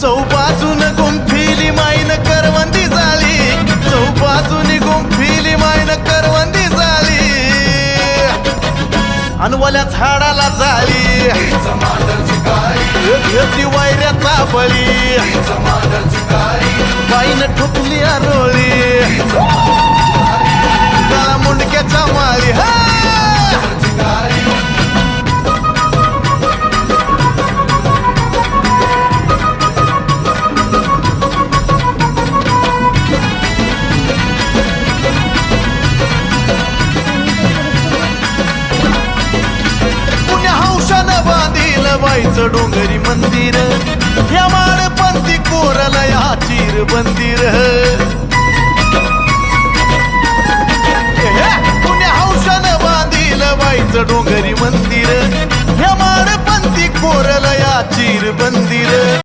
चौबाजून गुंफिली माईन करवंदी झाली, चौबाजून गुंफिली माईन करवंदी झाली, अनवल्या झाडाला झाली घेतली वायऱ्याचा बळी, बाईनं ठोकली आरोळी गळा मुंडक्याच्या माळी. बाईचं डोंगरी मंदिर या माळपंथी कोरला या चिर बंदिर, पुण्या हौशानं बांधील बाईचं डोंगरी मंदिर या माळपंथी कोरला या चिर बंदिर.